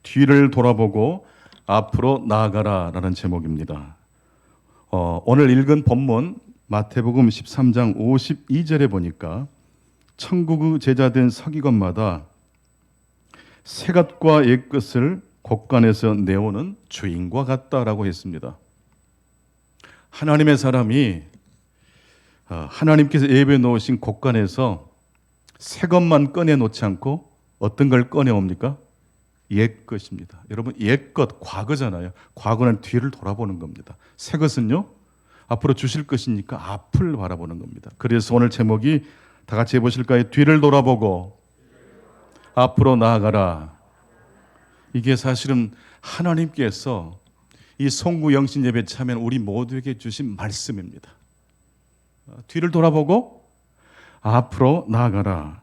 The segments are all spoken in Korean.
뒤를 돌아보고 앞으로 나아가라라는 제목입니다. 오늘 읽은 본문 마태복음 13장 52절에 보니까 천국의 제자된 서기관마다 새것과 옛것을 곳간에서 내오는 주인과 같다라고 했습니다. 하나님의 사람이 하나님께서 예배해 놓으신 곳간에서 새 것만 꺼내놓지 않고 어떤 걸 꺼내옵니까? 옛 것입니다. 여러분, 옛 것, 과거잖아요. 과거는 뒤를 돌아보는 겁니다. 새 것은요, 앞으로 주실 것이니까 앞을 바라보는 겁니다. 그래서 오늘 제목이 다 같이 해보실까요? 뒤를 돌아보고 앞으로 나아가라. 이게 사실은 하나님께서 이 송구 영신 예배 참여한 우리 모두에게 주신 말씀입니다. 뒤를 돌아보고 앞으로 나아가라.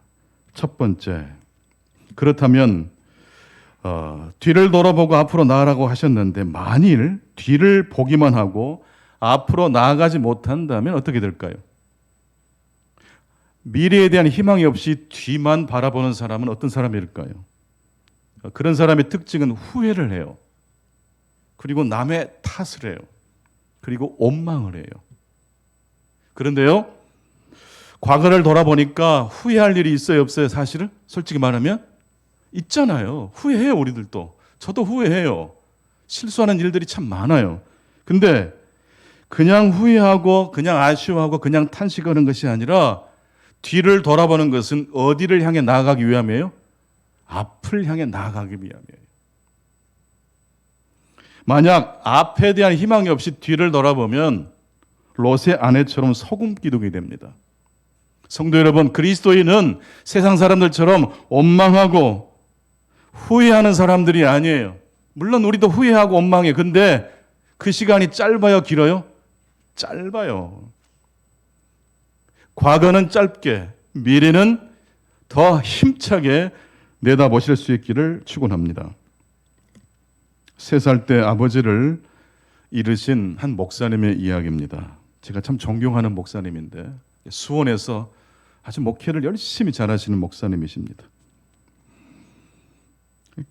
첫 번째. 그렇다면 뒤를 돌아보고 앞으로 나아가라고 하셨는데 만일 뒤를 보기만 하고 앞으로 나아가지 못한다면 어떻게 될까요? 미래에 대한 희망이 없이 뒤만 바라보는 사람은 어떤 사람일까요? 그런 사람의 특징은 후회를 해요. 그리고 남의 탓을 해요. 그리고 원망을 해요. 그런데요, 과거를 돌아보니까 후회할 일이 있어요, 없어요? 사실은 솔직히 말하면 있잖아요. 후회해요, 우리들도. 저도 후회해요. 실수하는 일들이 참 많아요. 근데 그냥 후회하고 그냥 아쉬워하고 그냥 탄식하는 것이 아니라 뒤를 돌아보는 것은 어디를 향해 나아가기 위함이에요? 앞을 향해 나아가기 위함이에요. 만약 앞에 대한 희망이 없이 뒤를 돌아보면 롯의 아내처럼 소금 기둥이 됩니다. 성도 여러분, 그리스도인은 세상 사람들처럼 원망하고 후회하는 사람들이 아니에요. 물론 우리도 후회하고 원망해. 근데 그 시간이 짧아요, 길어요? 짧아요. 과거는 짧게, 미래는 더 힘차게 내다보실 수 있기를 축원합니다. 3살 때 아버지를 잃으신 한 목사님의 이야기입니다. 제가 참 존경하는 목사님인데 수원에서 아주 목회를 열심히 잘하시는 목사님이십니다.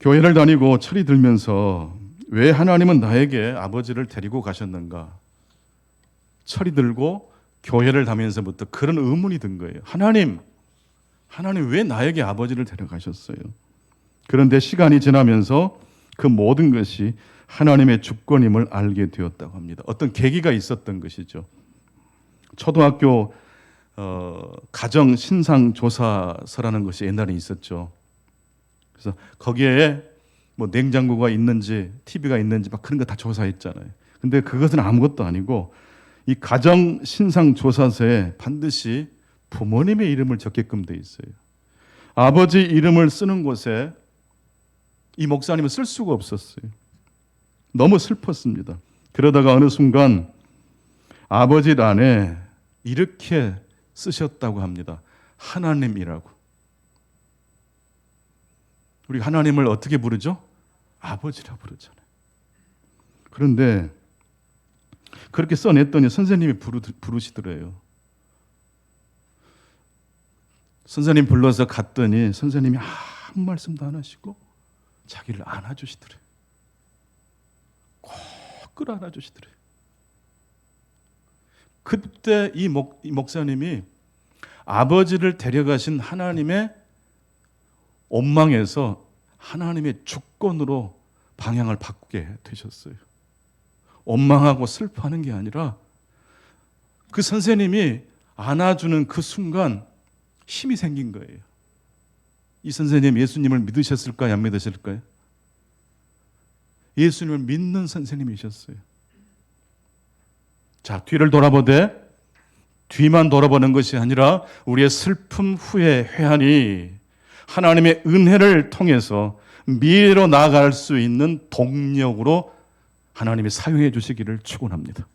교회를 다니고 철이 들면서 왜 하나님은 나에게 아버지를 데리고 가셨는가? 철이 들고 교회를 다니면서부터 그런 의문이 든 거예요. 하나님 왜 나에게 아버지를 데려가셨어요? 그런데 시간이 지나면서 그 모든 것이 하나님의 주권임을 알게 되었다고 합니다. 어떤 계기가 있었던 것이죠. 초등학교 가정 신상 조사서라는 것이 옛날에 있었죠. 그래서 거기에 뭐 냉장고가 있는지 TV가 있는지 막 그런 거 다 조사했잖아요. 근데 그것은 아무것도 아니고 이 가정 신상 조사서에 반드시 부모님의 이름을 적게끔 돼 있어요. 아버지 이름을 쓰는 곳에 이 목사님은 쓸 수가 없었어요. 너무 슬펐습니다. 그러다가 어느 순간 아버지란에 이렇게 쓰셨다고 합니다. 하나님이라고. 우리 하나님을 어떻게 부르죠? 아버지라 부르잖아요. 그런데 그렇게 써냈더니 선생님이 부르시더래요. 선생님 불러서 갔더니 선생님이 아무 말씀도 안 하시고 자기를 안아주시더래요. 꼭 끌어안아주시더래요. 그때 이 목사님이 아버지를 데려가신 하나님의 원망에서 하나님의 주권으로 방향을 바꾸게 되셨어요. 원망하고 슬퍼하는 게 아니라 그 선생님이 안아주는 그 순간 힘이 생긴 거예요. 이 선생님 예수님을 믿으셨을까요? 안 믿으셨을까요? 예수님을 믿는 선생님이셨어요. 자, 뒤를 돌아보되 뒤만 돌아보는 것이 아니라 우리의 슬픔, 후회, 회한이 하나님의 은혜를 통해서 미래로 나아갈 수 있는 동력으로 하나님이 사용해 주시기를 축원합니다.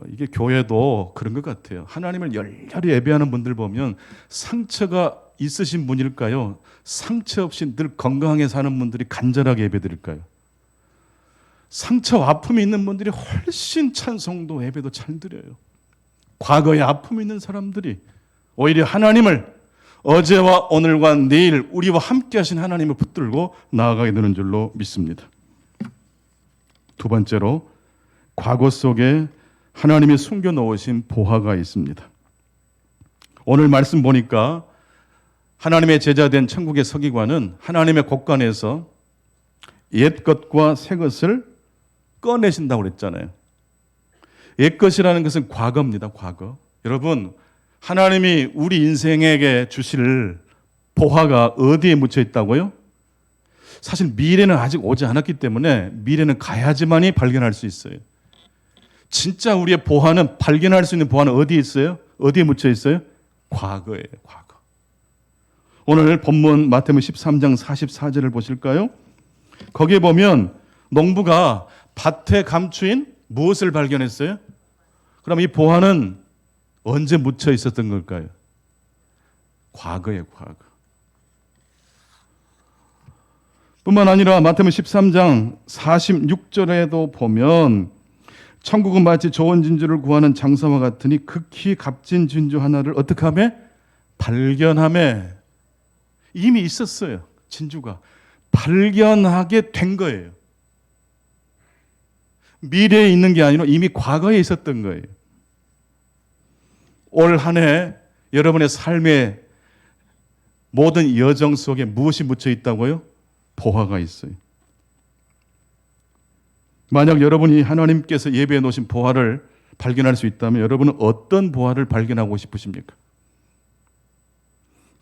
이게 교회도 그런 것 같아요. 하나님을 열렬히 예배하는 분들 보면 상처가 있으신 분일까요? 상처 없이 늘 건강하게 사는 분들이 간절하게 예배드릴까요? 상처, 아픔이 있는 분들이 훨씬 찬송도 예배도 잘 드려요. 과거에 아픔이 있는 사람들이 오히려 하나님을 어제와 오늘과 내일 우리와 함께 하신 하나님을 붙들고 나아가게 되는 줄로 믿습니다. 두 번째로 과거 속에 하나님이 숨겨놓으신 보화가 있습니다. 오늘 말씀 보니까 하나님의 제자된 천국의 서기관은 하나님의 곳간에서 옛 것과 새 것을 꺼내신다고 그랬잖아요. 옛 것이라는 것은 과거입니다. 과거. 여러분, 하나님이 우리 인생에게 주실 보화가 어디에 묻혀 있다고요? 사실 미래는 아직 오지 않았기 때문에 미래는 가야지만이 발견할 수 있어요. 진짜 우리의 보화는, 발견할 수 있는 보화는 어디에 있어요? 어디에 묻혀 있어요? 과거예요. 과거. 오늘 본문 마태복음 13장 44절을 보실까요? 거기에 보면 농부가 밭에 감추인 무엇을 발견했어요? 그럼 이 보화는 언제 묻혀 있었던 걸까요? 과거예요. 과거. 뿐만 아니라 마태복음 13장 46절에도 보면 천국은 마치 좋은 진주를 구하는 장사와 같으니 극히 값진 진주 하나를 어떻게 하며? 발견하며. 이미 있었어요. 진주가. 발견하게 된 거예요. 미래에 있는 게 아니라 이미 과거에 있었던 거예요. 올 한 해 여러분의 삶의 모든 여정 속에 무엇이 묻혀 있다고요? 보화가 있어요. 만약 여러분이 하나님께서 예배해 놓으신 보화를 발견할 수 있다면 여러분은 어떤 보화를 발견하고 싶으십니까?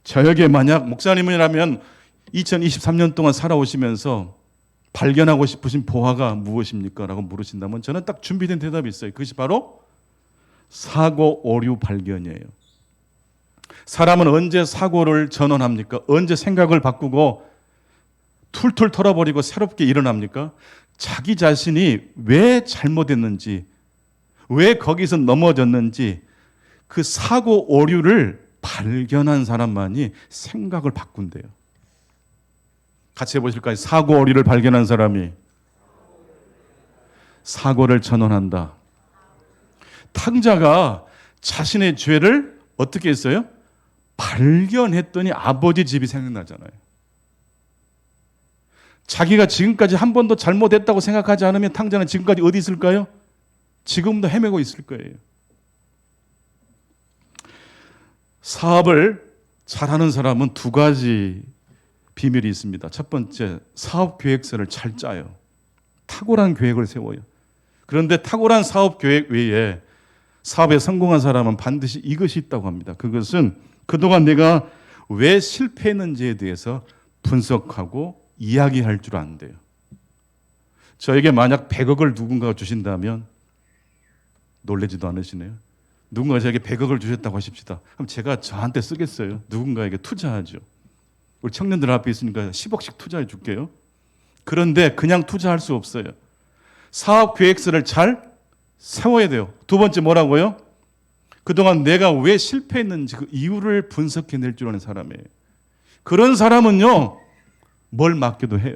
저에게 만약 목사님이라면 2023년 동안 살아오시면서 발견하고 싶으신 보화가 무엇입니까? 라고 물으신다면 저는 딱 준비된 대답이 있어요. 그것이 바로 사고 오류 발견이에요. 사람은 언제 사고를 전환합니까? 언제 생각을 바꾸고 툴툴 털어버리고 새롭게 일어납니까? 자기 자신이 왜 잘못했는지, 왜 거기서 넘어졌는지 그 사고 오류를 발견한 사람만이 생각을 바꾼대요. 같이 해보실까요? 사고 오류를 발견한 사람이 사고를 전환한다. 탕자가 자신의 죄를 어떻게 했어요? 발견했더니 아버지 집이 생각나잖아요. 자기가 지금까지 한 번도 잘못했다고 생각하지 않으면 탕자는 지금까지 어디 있을까요? 지금도 헤매고 있을 거예요. 사업을 잘하는 사람은 두 가지 비밀이 있습니다. 첫 번째, 사업 계획서를 잘 짜요. 탁월한 계획을 세워요. 그런데 탁월한 사업 계획 외에 사업에 성공한 사람은 반드시 이것이 있다고 합니다. 그것은 그동안 내가 왜 실패했는지에 대해서 분석하고 이야기할 줄 안대요. 저에게 만약 100억을 누군가가 주신다면 놀라지도 않으시네요. 누군가 저에게 100억을 주셨다고 하십시다. 그럼 제가 저한테 쓰겠어요? 누군가에게 투자하죠. 우리 청년들 앞에 있으니까 10억씩 투자해 줄게요. 그런데 그냥 투자할 수 없어요. 사업 계획서를 잘 세워야 돼요. 두 번째 뭐라고요? 그동안 내가 왜 실패했는지 그 이유를 분석해낼 줄 아는 사람이에요. 그런 사람은요, 뭘 맡겨도 해요.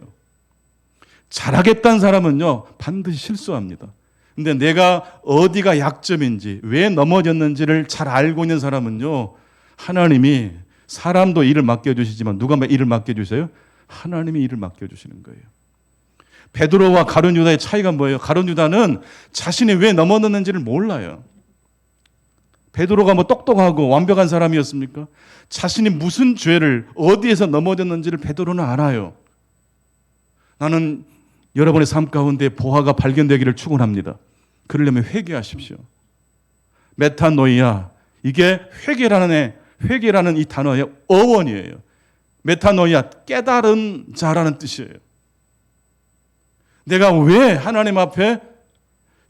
잘하겠다는 사람은요, 반드시 실수합니다. 근데 내가 어디가 약점인지, 왜 넘어졌는지를 잘 알고 있는 사람은요, 하나님이 사람도 일을 맡겨주시지만 누가 일을 맡겨주세요? 하나님이 일을 맡겨주시는 거예요. 베드로와 가룟 유다의 차이가 뭐예요? 가룟 유다는 자신이 왜 넘어졌는지를 몰라요. 베드로가 뭐 똑똑하고 완벽한 사람이었습니까? 자신이 무슨 죄를 어디에서 넘어졌는지를 베드로는 알아요. 나는 여러분의 삶 가운데 보화가 발견되기를 축원합니다. 그러려면 회개하십시오. 메타노이아, 이게 회개라는 이 단어의 어원이에요. 메타노이아, 깨달은 자라는 뜻이에요. 내가 왜 하나님 앞에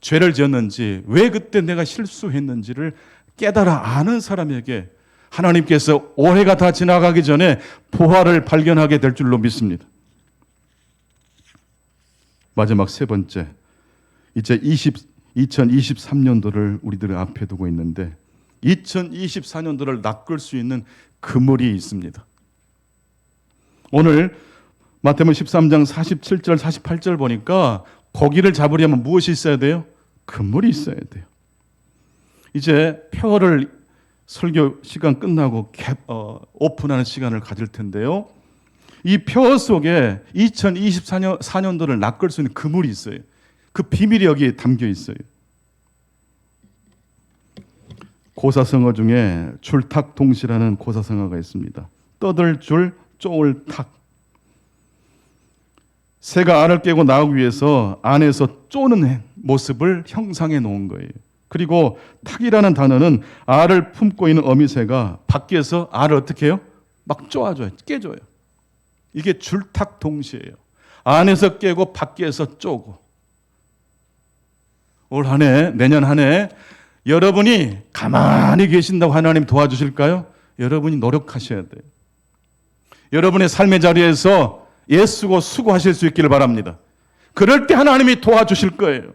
죄를 지었는지, 왜 그때 내가 실수했는지를 깨달아 아는 사람에게 하나님께서 올해가 다 지나가기 전에 보화를 발견하게 될 줄로 믿습니다. 마지막 세 번째, 이제 2023년도를 우리들 앞에 두고 있는데 2024년도를 낚을 수 있는 그물이 있습니다. 오늘 마태복음 13장 47절, 48절 보니까 고기를 잡으려면 무엇이 있어야 돼요? 그물이 있어야 돼요. 이제 표를 설교 시간 끝나고 오픈하는 시간을 가질 텐데요. 이 표 속에 2024년도를 낚을 수 있는 그물이 있어요. 그 비밀이 여기에 담겨 있어요. 고사성어 중에 줄탁동시라는 고사성어가 있습니다. 떠들 줄, 쪼을 탁. 새가 알을 깨고 나오기 위해서 안에서 쪼는 모습을 형상해 놓은 거예요. 그리고 탁이라는 단어는 알을 품고 있는 어미새가 밖에서 알을 어떻게 해요? 막 쪼아줘요. 깨줘요. 이게 줄탁동시예요. 안에서 깨고 밖에서 쪼고. 올 한 해, 내년 한 해 여러분이 가만히 계신다고 하나님 도와주실까요? 여러분이 노력하셔야 돼요. 여러분의 삶의 자리에서 애쓰고 수고하실 수 있기를 바랍니다. 그럴 때 하나님이 도와주실 거예요.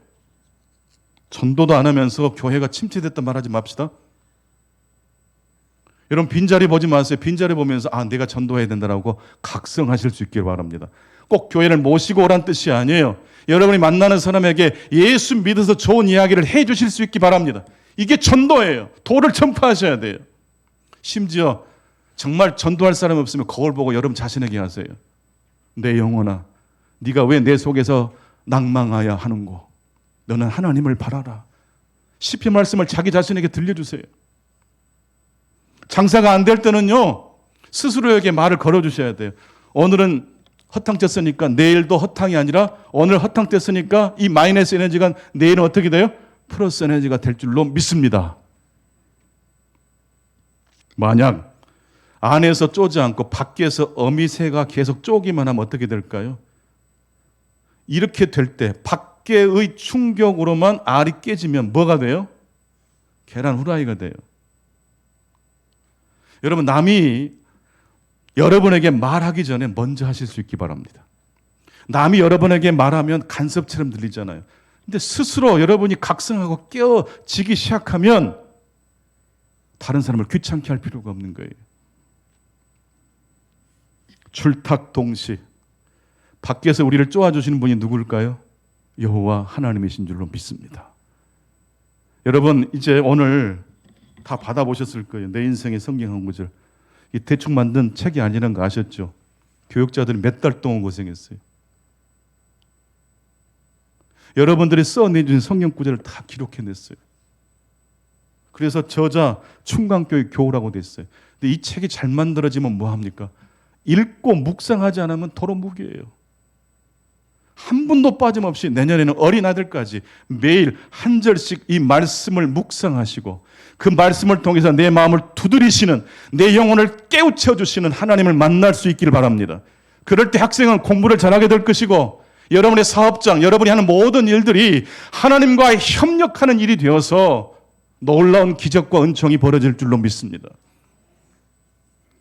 전도도 안 하면서 교회가 침체됐다 말하지 맙시다. 여러분 빈자리 보지 마세요. 빈자리 보면서 내가 전도해야 된다라고 각성하실 수 있기를 바랍니다. 꼭 교회를 모시고 오란 뜻이 아니에요. 여러분이 만나는 사람에게 예수 믿어서 좋은 이야기를 해 주실 수 있기 바랍니다. 이게 전도예요. 도를 전파하셔야 돼요. 심지어 정말 전도할 사람 없으면 거울 보고 여러분 자신에게 하세요. 내 영혼아, 네가 왜 내 속에서 낭망하여 하는고? 너는 하나님을 바라라. 시편 말씀을 자기 자신에게 들려주세요. 장사가 안 될 때는요, 스스로에게 말을 걸어주셔야 돼요. 오늘은 허탕쳤으니까 내일도 허탕이 아니라 오늘 허탕쳤으니까 이 마이너스 에너지가 내일은 어떻게 돼요? 플러스 에너지가 될 줄로 믿습니다. 만약 안에서 쪼지 않고 밖에서 어미새가 계속 쪼기만 하면 어떻게 될까요? 이렇게 될 때 밖에의 충격으로만 알이 깨지면 뭐가 돼요? 계란 후라이가 돼요. 여러분, 남이 여러분에게 말하기 전에 먼저 하실 수 있기 바랍니다. 남이 여러분에게 말하면 간섭처럼 들리잖아요. 근데 스스로 여러분이 각성하고 깨어지기 시작하면 다른 사람을 귀찮게 할 필요가 없는 거예요. 줄탁동시. 밖에서 우리를 쪼아주시는 분이 누굴까요? 여호와 하나님이신 줄로 믿습니다. 여러분, 이제 오늘 다 받아보셨을 거예요. 내 인생의 성경 한 구절. 이 대충 만든 책이 아니라는 거 아셨죠? 교육자들이 몇 달 동안 고생했어요. 여러분들이 써내준 성경 구절을 다 기록해냈어요. 그래서 저자 충강교육 교우라고 됐어요. 근데 이 책이 잘 만들어지면 뭐합니까? 읽고 묵상하지 않으면 도로 무기예요. 한 분도 빠짐없이 내년에는 어린 아들까지 매일 한 절씩 이 말씀을 묵상하시고 그 말씀을 통해서 내 마음을 두드리시는, 내 영혼을 깨우쳐 주시는 하나님을 만날 수 있기를 바랍니다. 그럴 때 학생은 공부를 잘하게 될 것이고 여러분의 사업장, 여러분이 하는 모든 일들이 하나님과 협력하는 일이 되어서 놀라운 기적과 은총이 벌어질 줄로 믿습니다.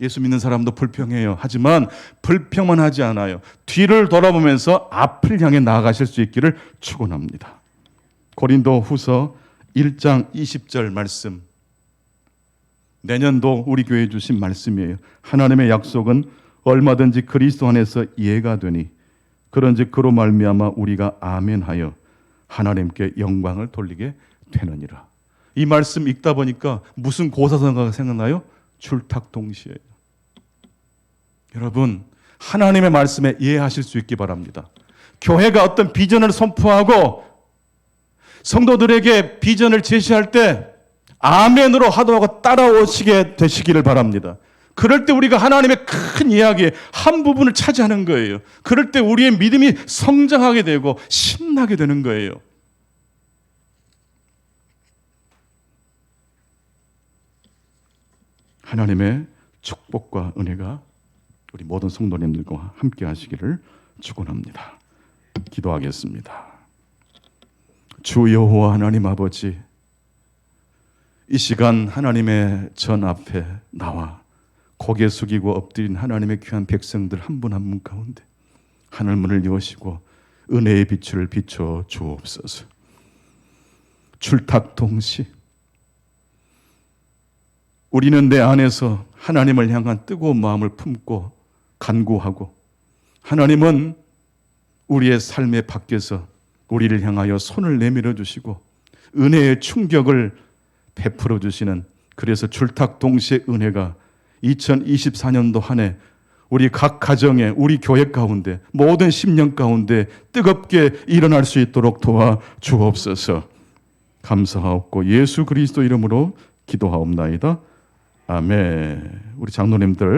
예수 믿는 사람도 불평해요. 하지만 불평만 하지 않아요. 뒤를 돌아보면서 앞을 향해 나아가실 수 있기를 축원합니다. 고린도 후서 1장 20절 말씀. 내년도 우리 교회에 주신 말씀이에요. 하나님의 약속은 얼마든지 그리스도 안에서 이해가 되니 그런즉 그로 말미암아 우리가 아멘하여 하나님께 영광을 돌리게 되느니라. 이 말씀 읽다 보니까 무슨 고사성어가 생각나요? 줄탁동시예요. 여러분, 하나님의 말씀에 이해하실 수 있기 바랍니다. 교회가 어떤 비전을 선포하고 성도들에게 비전을 제시할 때 아멘으로 하도하고 따라오시게 되시기를 바랍니다. 그럴 때 우리가 하나님의 큰 이야기의 한 부분을 차지하는 거예요. 그럴 때 우리의 믿음이 성장하게 되고 신나게 되는 거예요. 하나님의 축복과 은혜가 우리 모든 성도님들과 함께 하시기를 축원합니다. 기도하겠습니다. 주 여호와 하나님 아버지, 이 시간 하나님의 전 앞에 나와 고개 숙이고 엎드린 하나님의 귀한 백성들 한 분 한 분 가운데 하늘문을 여시고 은혜의 빛을 비춰 주옵소서. 줄탁동시. 우리는 내 안에서 하나님을 향한 뜨거운 마음을 품고 간구하고, 하나님은 우리의 삶의 밖에서 우리를 향하여 손을 내밀어 주시고 은혜의 충격을 베풀어 주시는 그래서 출탁 동시에 은혜가 2024년도 한 해 우리 각 가정에, 우리 교회 가운데, 모든 심령 가운데 뜨겁게 일어날 수 있도록 도와 주옵소서. 감사하옵고 예수 그리스도 이름으로 기도하옵나이다. 아멘. 우리 장로님들